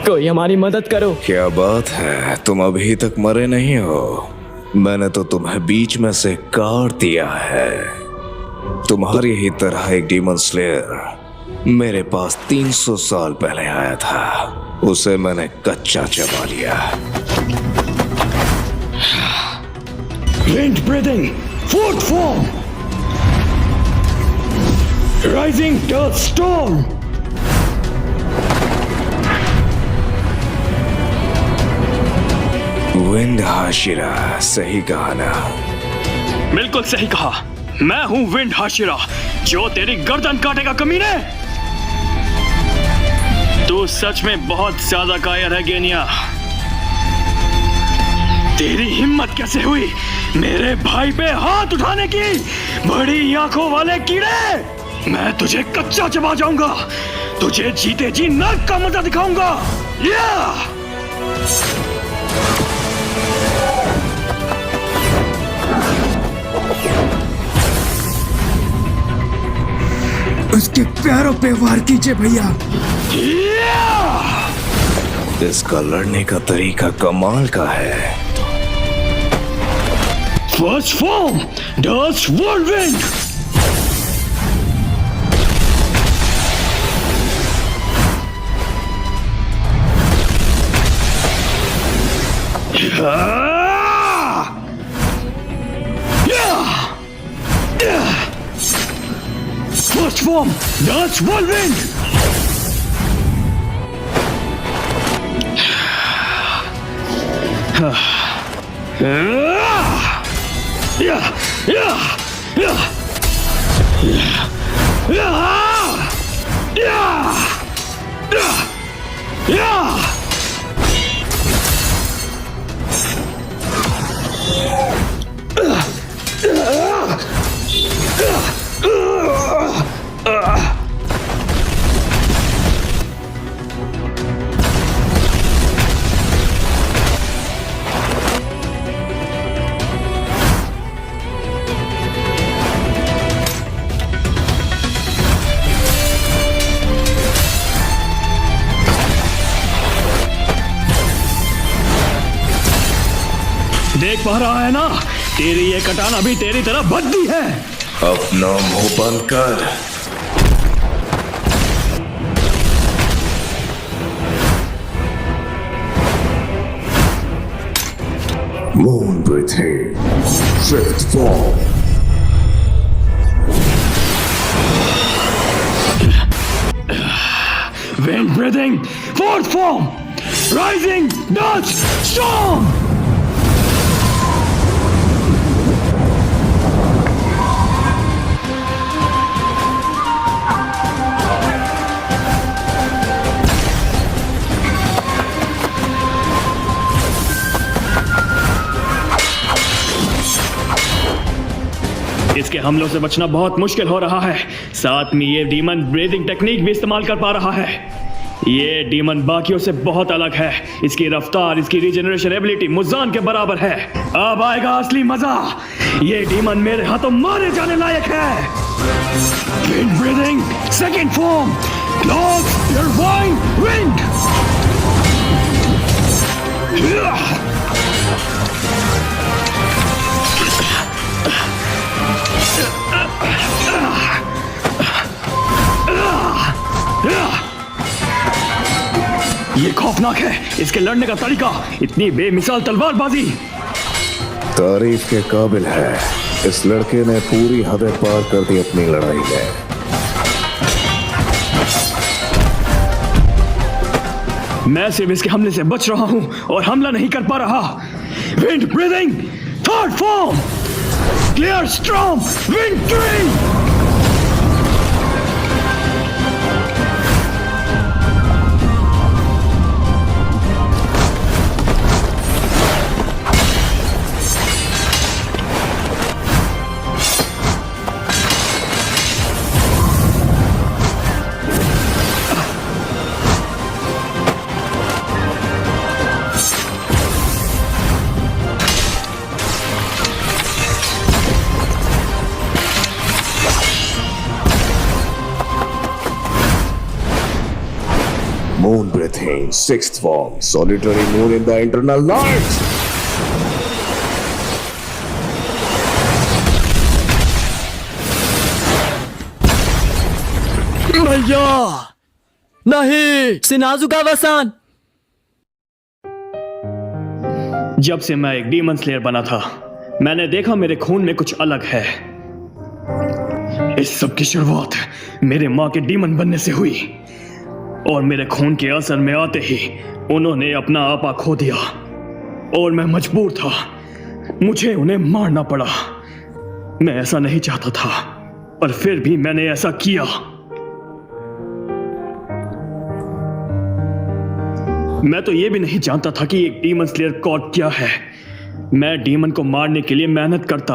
कोई हमारी मदद करो। क्या बात है, तुम अभी तक मरे नहीं हो। मैंने तो तुम्हें बीच में से काट दिया है। तुम्हारी ही तरह एक डीमन स्लेयर मेरे पास 300 साल पहले आया था। उसे मैंने कच्चा चबा लिया। Wind breathing, fourth form. Rising Death Storm. Wind Hashira, सही कहा ना? बिल्कुल सही कहा। मैं हूँ विंड हाशिरा, जो तेरी गर्दन काटेगा कमीने। तू सच में बहुत ज्यादा कायर है गेनिया। तेरी हिम्मत कैसे हुई मेरे भाई पे हाथ उठाने की, बड़ी आंखों वाले कीड़े। मैं तुझे कच्चा चबा जाऊंगा, तुझे जीते जी नर्क का मजा दिखाऊंगा। उसके पैरों पे वार कीजिए भैया। इसका लड़ने का तरीका कमाल का है। First form, Dust Whirlwind. First form, Dust Whirlwind. देख पा रहा है ना, तेरी ये कटाना भी तेरी तरह भद्दी है। अपना मुंह बंद कर। Moon breathing, fifth form. Wind breathing, fourth form. Rising Dust Storm. इसके हमलों से बचना बहुत मुश्किल हो रहा है। साथ में ये डीमन ब्रीदिंग टेक्निक भी इस्तेमाल कर पा रहा है। ये डीमन बाकियों से बहुत अलग है। इसकी रफ्तार, इसकी रीजनरेशन एबिलिटी मुजान के बराबर है। अब आएगा असली मजा। ये डीमन मेरे हाथों मारे जाने लायक है। Wind breathing second form, cloth turbine wind. ये खौफनाक है, इसके लड़ने का तरीका, इतनी बेमिसाल तलवारबाजी। तारीफ के काबिल है। इस लड़के ने पूरी हदें पार कर दी अपनी लड़ाई में। मैं सिर्फ इसके हमले से बच रहा हूं और हमला नहीं कर पा रहा। Wind breathing third form, clear storm wind tree. Moon breathing, sixth form, solitary moon in the internal night. भैया नहीं, सिनाजुका वसान। जब से मैं एक डीमन स्लेयर बना था, मैंने देखा मेरे खून में कुछ अलग है। इस सब की शुरुआत मेरे माँ के डीमन बनने से हुई और मेरे खून के असर में आते ही उन्होंने अपना आपा खो दिया और मैं मजबूर था, मुझे उन्हें मारना पड़ा। मैं ऐसा नहीं चाहता था, पर फिर भी मैंने ऐसा किया। मैं तो यह भी नहीं जानता था कि एक डीमन स्लेयर कॉड क्या है। मैं डीमन को मारने के लिए मेहनत करता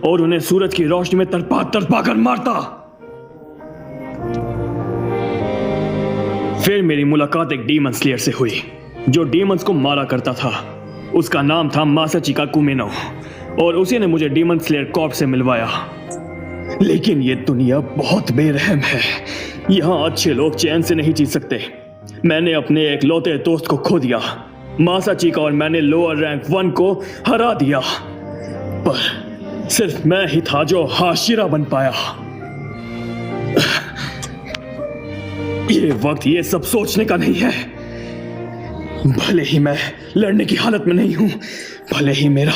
और उन्हें सूरज की रोशनी में तड़पा कर मारता। फिर मेरी मुलाकात एक डीमन स्लेयर से हुई जो डीमंस को मारा करता था। उसका नाम था मासाचिका कुमेनो और उसी ने मुझे डीमन स्लेयर कॉर्प से मिलवाया। लेकिन ये दुनिया बहुत बेरहम है, यहाँ अच्छे लोग चैन से नहीं जी सकते। मैंने अपने एक लौते दोस्त को खो दिया। मासाचिका और मैंने लोअर रैंक 1 को हरा दिया, पर सिर्फ मैं ही था जो हाशिरा बन पाया। ये वक्त ये सब सोचने का नहीं है। भले ही मैं लड़ने की हालत में नहीं हूं, भले ही मेरा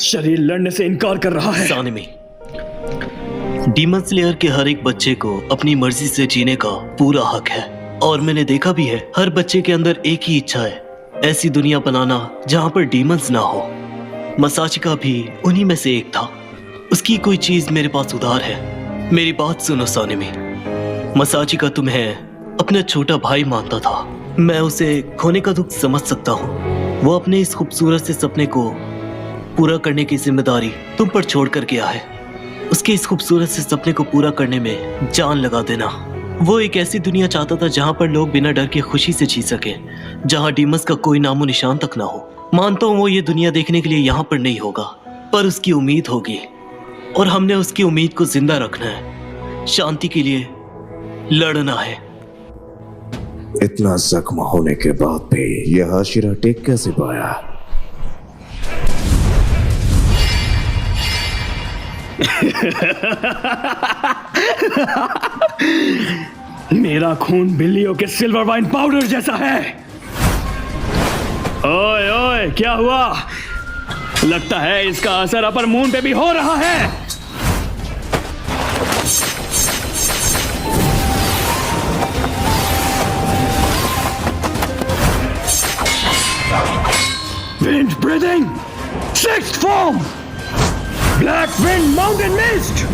शरीर लड़ने से इनकार कर रहा है। सानिमी, डीमन स्लेयर के हर एक बच्चे को अपनी मर्जी से जीने का पूरा हक है और मैंने देखा भी है हर बच्चे के अंदर एक ही इच्छा है, ऐसी दुनिया बनाना जहां पर डीमंस ना हो। मासाचिका भी उन्हीं में से एक था। उसकी कोई चीज मेरे पास उधार है। मेरी बात सुनो सानिमी, मासाचिका तुम्हें अपना छोटा भाई मानता था। मैं उसे खोने का दुख समझ सकता हूँ। वो अपने इस खूबसूरत से सपने को पूरा करने की जिम्मेदारी तुम पर छोड़ कर गया है। उसके इस खूबसूरत से सपने को पूरा करने में जान लगा देना। वो एक ऐसी दुनिया चाहता था जहां पर लोग बिना डर के खुशी से जी सके, जहां डीमंस का कोई नामो निशान तक ना हो। मानता हूं वो ये दुनिया देखने के लिए यहाँ पर नहीं होगा, पर उसकी उम्मीद होगी और हमने उसकी उम्मीद को जिंदा रखना है। शांति के लिए लड़ना है। इतना जख्म होने के बाद भी यह हाशिरा टेक कैसे पाया? मेरा खून बिल्लियों के सिल्वर वाइन पाउडर जैसा है। ओए ओए, क्या हुआ? लगता है इसका असर अपर मून पे भी हो रहा है। Wind breathing, sixth form, black wind mountain mist.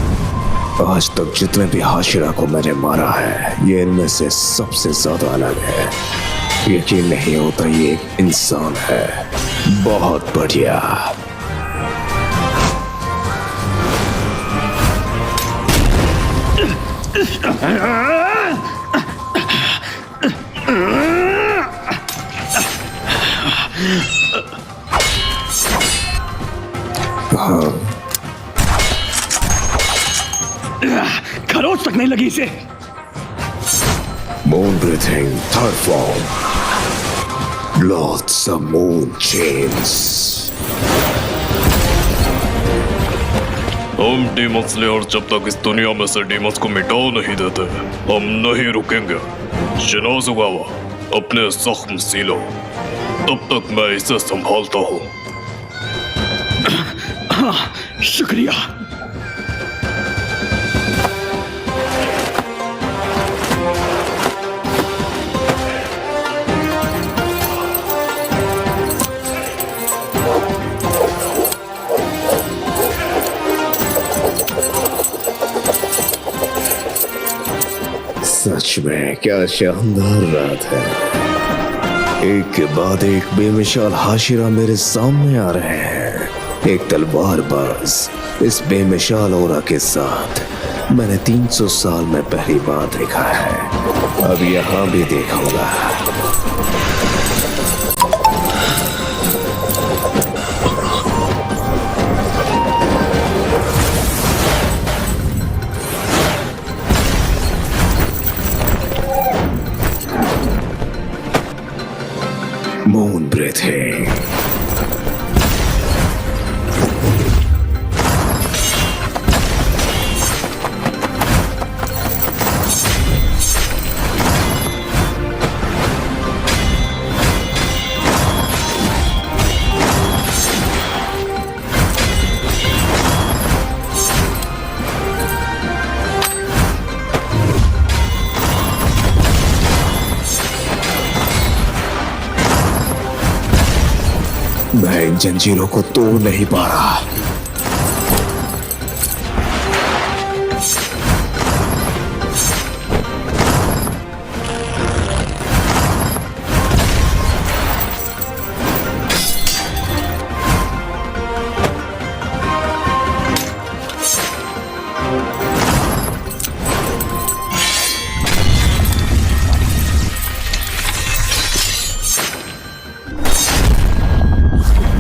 आज तक जितने भी हाशिरा को मैंने मारा है, ये इनमें से सबसे ज्यादा अलग है। यकीन नहीं होता ये एक इंसान है। बहुत बढ़िया। खरोच तक नहीं लगी इसे। Moon breathing, third form. Lots of moon chains. हम डीमन स्लेयर जब तक इस दुनिया में से डीमंस को मिटा नहीं देते, हम नहीं रुकेंगे। शिनाजुगावा, अपने जख्म सीलो, तब तक मैं इसे संभालता हूँ। हाँ, शुक्रिया। सच में क्या शानदार रात है। एक के बाद एक बेमिसाल हाशिरा मेरे सामने आ रहे हैं। एक तलवारबाज इस बेमिसाल औरा के साथ मैंने 300 साल में पहली बार देखा है। अब यहाँ भी देखूंगा। Moon breathing. मैं इन जंजीरों को तोड़ नहीं पा रहा।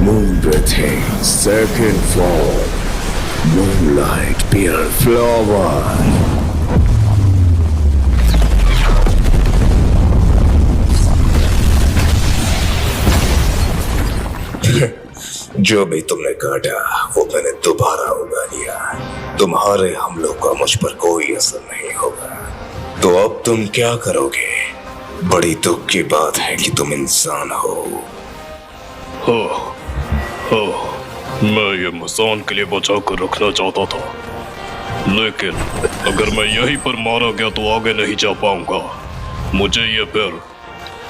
Moon breathing, second floor. Moonlight beer flower. जो भी तुमने काटा वो मैंने दोबारा उगा लिया। तुम्हारे हमलों का मुझ पर कोई असर नहीं होगा। तो अब तुम क्या करोगे? बड़ी दुख की बात है कि तुम इंसान हो। मैं ये मसान के लिए बचा कर रखना चाहता था, लेकिन अगर मैं यहीं पर मारा गया तो आगे नहीं जा पाऊंगा। मुझे ये फिर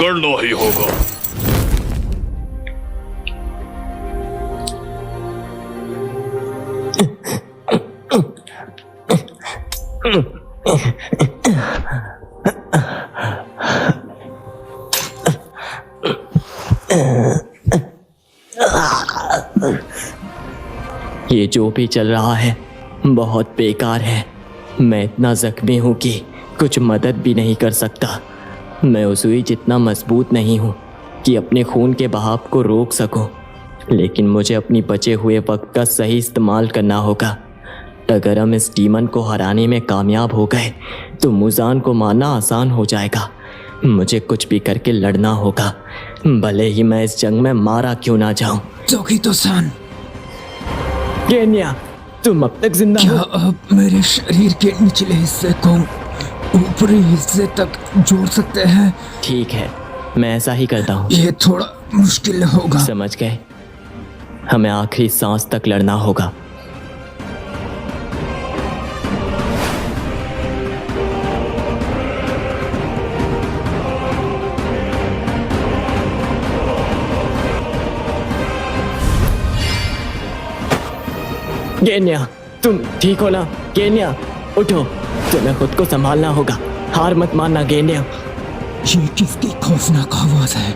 करना ही होगा। ये जो भी चल रहा है बहुत बेकार है। मैं इतना जख्मी हूँ कि कुछ मदद भी नहीं कर सकता। मैं उस सुई जितना मजबूत नहीं हूँ कि अपने खून के बहाव को रोक सकूँ, लेकिन मुझे अपनी बचे हुए वक्त का सही इस्तेमाल करना होगा। अगर हम इस डीमन को हराने में कामयाब हो गए तो मुजान को मारना आसान हो जाएगा। मुझे कुछ भी करके लड़ना होगा, भले ही मैं इस जंग में मारा क्यों ना जाऊं। जोगितो-सान, केन्या, तुम अब तक जिंदा क्या हो? आप मेरे शरीर के निचले हिस्से को ऊपरी हिस्से तक जोड़ सकते हैं? ठीक है, मैं ऐसा ही करता हूँ। ये थोड़ा मुश्किल होगा। समझ गए, हमें आखिरी सांस तक लड़ना होगा। केन्या, तुम ठीक हो ना? केन्या, उठो, तुम्हें खुद को संभालना होगा। हार मत मानना केन्या। ये किसकी खौफनाक आवाज है?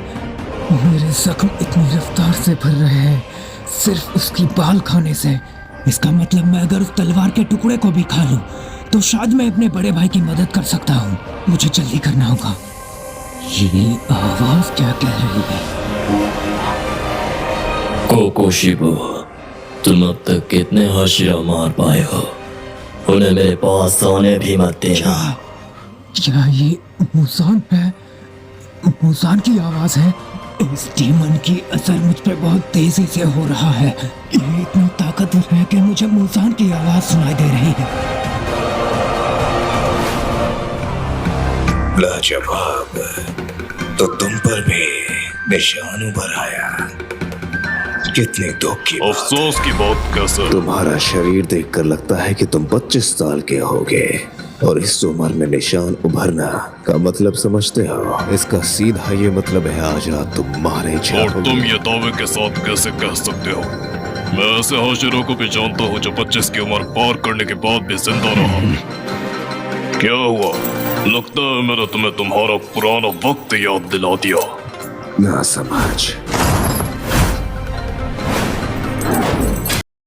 मेरे जख्म इतनी रफ्तार से भर रहे हैं सिर्फ उसकी बाल खाने से। इसका मतलब मैं अगर उस तलवार के टुकड़े को भी खा लूं तो शायद मैं अपने बड़े भाई की मदद कर सकता हूँ। मुझे जल्दी करना होगा। ये आवाज क्या कह रही है? कोकोशिबो, तुम अब तक कितने हाशिरा मार पाए हो? उन्हें मेरे पास आने भी मत देना। क्या ये मुसान है? मुसान की आवाज है। इस डीमन की असर मुझ पे बहुत तेजी से हो रहा है। ये इतना ताकतवर है कि मुझे मुसान की आवाज सुनाई दे रही है। लाजवाब, तो तुम पर भी निशान उभर आया। कितनी दुख की बात। अफसोस की बात कैसे? तुम्हारा शरीर देखकर लगता है कि तुम 25 साल के होगे और इस उम्र में निशान उभरना का मतलब समझते हो? इसका सीधा ये मतलब है आज रात तुम मारे और जाओगे। तुम ये दावे के साथ कैसे कह सकते हो? मैं ऐसे हाशिरों को भी जानता हूँ जो 25 की उम्र पार करने के बाद भी जिंदा रहा। क्या हुआ? लगता है मैंने तुम्हें तुम्हारा पुराना वक्त याद दिला दिया। ना समझ,